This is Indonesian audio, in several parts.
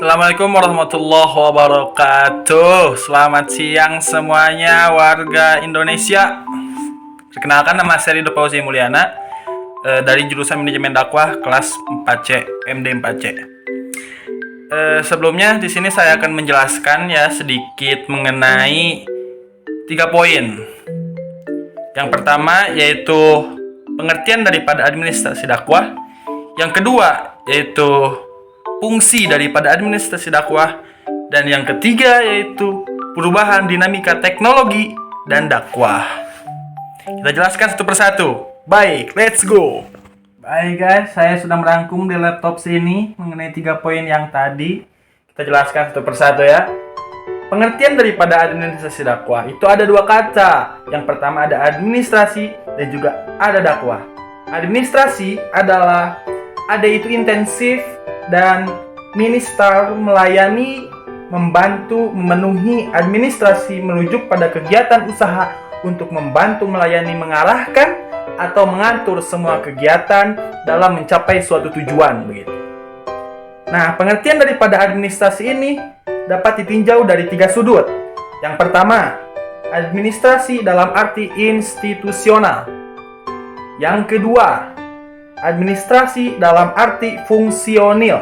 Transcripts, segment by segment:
Assalamualaikum warahmatullahi wabarakatuh. Selamat siang semuanya warga Indonesia. Perkenalkan, nama saya Ridho Fauzi Mulyana dari jurusan Manajemen Dakwah kelas 4C MD 4C. Sebelumnya di sini saya akan menjelaskan ya sedikit mengenai 3 poin. Yang pertama yaitu pengertian daripada administrasi dakwah. Yang kedua yaitu fungsi daripada administrasi dakwah, dan yang ketiga yaitu perubahan dinamika teknologi dan dakwah. Kita jelaskan satu persatu. Baik, let's go. Baik guys, saya sudah merangkum di laptop sini mengenai 3 poin yang tadi. Kita jelaskan satu persatu ya. Pengertian daripada administrasi dakwah itu ada 2 kata. Yang pertama ada administrasi dan juga ada dakwah. Administrasi adalah ada itu intensif dan minister melayani, membantu, memenuhi administrasi menuju pada kegiatan usaha untuk membantu melayani, mengarahkan atau mengatur semua kegiatan dalam mencapai suatu tujuan begitu. Nah, pengertian daripada administrasi ini dapat ditinjau dari 3 sudut. Yang pertama, administrasi dalam arti institusional. Yang kedua, administrasi dalam arti fungsionil.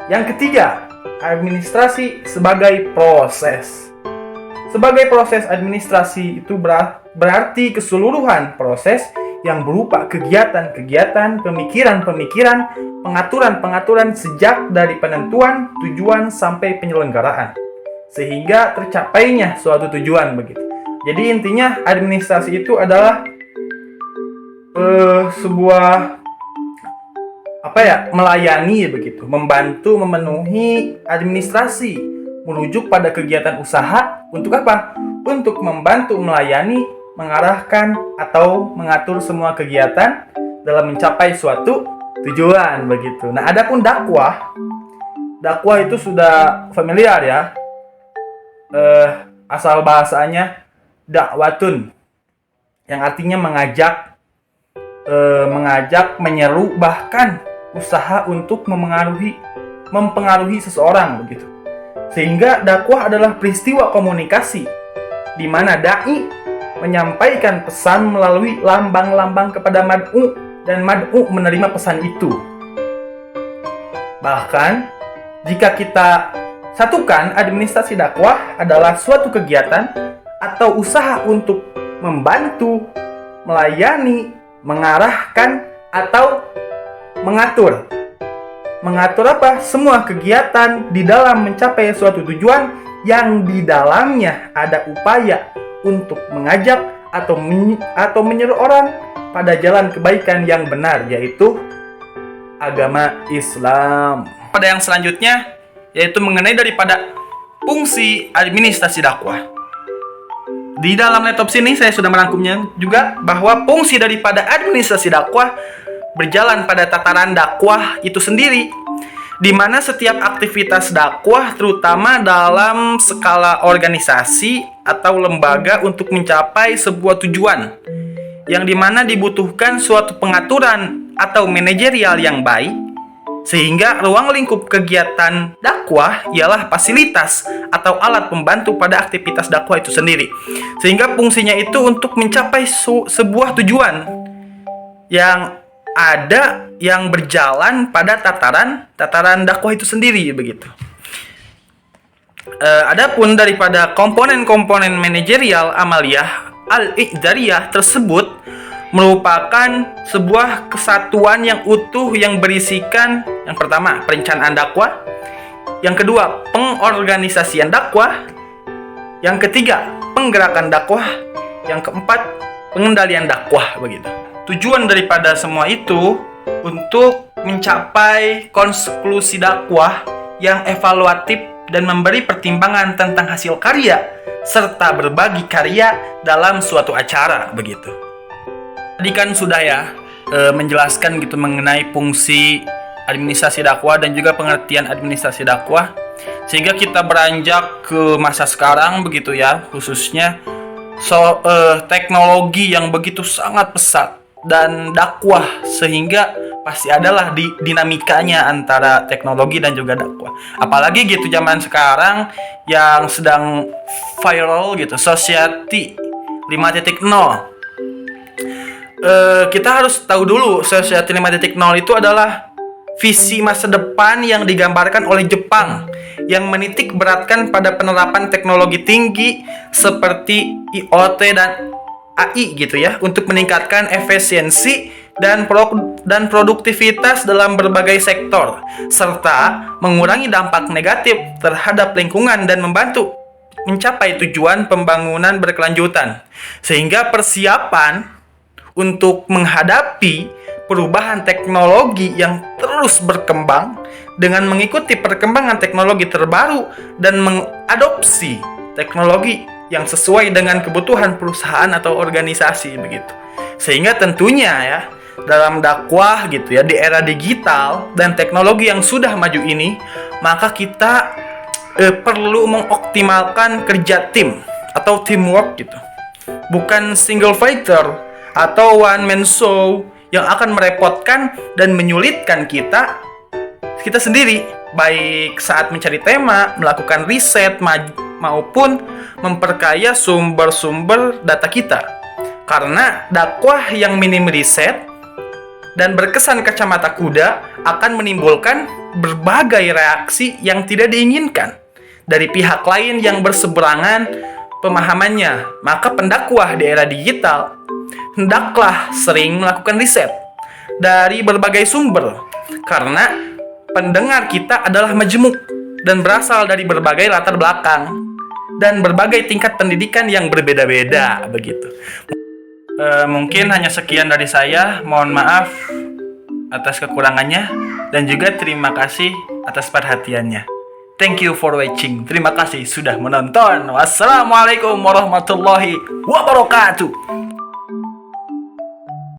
Yang ketiga, administrasi sebagai proses. Sebagai proses administrasi itu berarti keseluruhan proses yang berupa kegiatan-kegiatan, pemikiran-pemikiran, pengaturan-pengaturan sejak dari penentuan tujuan sampai penyelenggaraan, sehingga tercapainya suatu tujuan begitu. Jadi intinya administrasi itu adalah sebuah melayani begitu, membantu memenuhi administrasi merujuk pada kegiatan usaha untuk apa? Untuk membantu melayani, mengarahkan atau mengatur semua kegiatan dalam mencapai suatu tujuan begitu. Nah, adapun dakwah itu sudah familiar ya. Asal bahasanya dakwatun, yang artinya mengajak, menyeru, bahkan usaha untuk mempengaruhi seseorang begitu. Sehingga dakwah adalah peristiwa komunikasi di mana dai menyampaikan pesan melalui lambang-lambang kepada mad'u dan mad'u menerima pesan itu. Bahkan jika kita satukan, administrasi dakwah adalah suatu kegiatan atau usaha untuk membantu, melayani, mengarahkan atau mengatur. Mengatur apa? Semua kegiatan di dalam mencapai suatu tujuan yang di dalamnya ada upaya untuk mengajak atau menyeru orang pada jalan kebaikan yang benar, yaitu agama Islam. Pada yang selanjutnya yaitu mengenai daripada fungsi administrasi dakwah. Di dalam laptop sini saya sudah merangkumnya juga bahwa fungsi daripada administrasi dakwah berjalan pada tataran dakwah itu sendiri, di mana setiap aktivitas dakwah terutama dalam skala organisasi atau lembaga untuk mencapai sebuah tujuan yang dimana dibutuhkan suatu pengaturan atau manajerial yang baik, sehingga ruang lingkup kegiatan dakwah ialah fasilitas atau alat pembantu pada aktivitas dakwah itu sendiri. Sehingga fungsinya itu untuk mencapai sebuah tujuan yang ada yang berjalan pada tataran dakwah itu sendiri begitu. Adapun daripada komponen-komponen manajerial amaliyah al-i'dariyah tersebut merupakan sebuah kesatuan yang utuh yang berisikan yang pertama perencanaan dakwah, yang kedua pengorganisasian dakwah, yang ketiga penggerakan dakwah, yang keempat pengendalian dakwah begitu. Tujuan daripada semua itu untuk mencapai konklusi dakwah yang evaluatif dan memberi pertimbangan tentang hasil karya serta berbagi karya dalam suatu acara begitu. Tadi kan sudah ya menjelaskan gitu mengenai fungsi administrasi dakwah dan juga pengertian administrasi dakwah, sehingga kita beranjak ke masa sekarang begitu ya, khususnya teknologi yang begitu sangat pesat dan dakwah, sehingga pasti adalah dinamikanya antara teknologi dan juga dakwah. Apalagi gitu zaman sekarang yang sedang viral gitu, Society 5.0. Kita harus tahu dulu Society 5.0 itu adalah visi masa depan yang digambarkan oleh Jepang yang menitik beratkan pada penerapan teknologi tinggi seperti IoT dan AI gitu ya, untuk meningkatkan efisiensi dan produktivitas dalam berbagai sektor, serta mengurangi dampak negatif terhadap lingkungan dan membantu mencapai tujuan pembangunan berkelanjutan. Sehingga persiapan untuk menghadapi perubahan teknologi yang terus berkembang dengan mengikuti perkembangan teknologi terbaru dan mengadopsi teknologi yang sesuai dengan kebutuhan perusahaan atau organisasi begitu. Sehingga tentunya ya, dalam dakwah gitu ya, di era digital dan teknologi yang sudah maju ini, maka kita perlu mengoptimalkan kerja tim atau teamwork gitu. Bukan single fighter atau one man show yang akan merepotkan dan menyulitkan kita sendiri, baik saat mencari tema, melakukan riset maupun memperkaya sumber-sumber data kita. Karena dakwah yang minim riset dan berkesan kacamata kuda akan menimbulkan berbagai reaksi yang tidak diinginkan dari pihak lain yang berseberangan pemahamannya. Maka pendakwah di era digital hendaklah sering melakukan riset dari berbagai sumber, karena pendengar kita adalah majemuk dan berasal dari berbagai latar belakang dan berbagai tingkat pendidikan yang berbeda-beda begitu. Mungkin hanya sekian dari saya. Mohon maaf atas kekurangannya dan juga terima kasih atas perhatiannya. Thank you for watching. Terima kasih sudah menonton. Wassalamualaikum warahmatullahi wabarakatuh.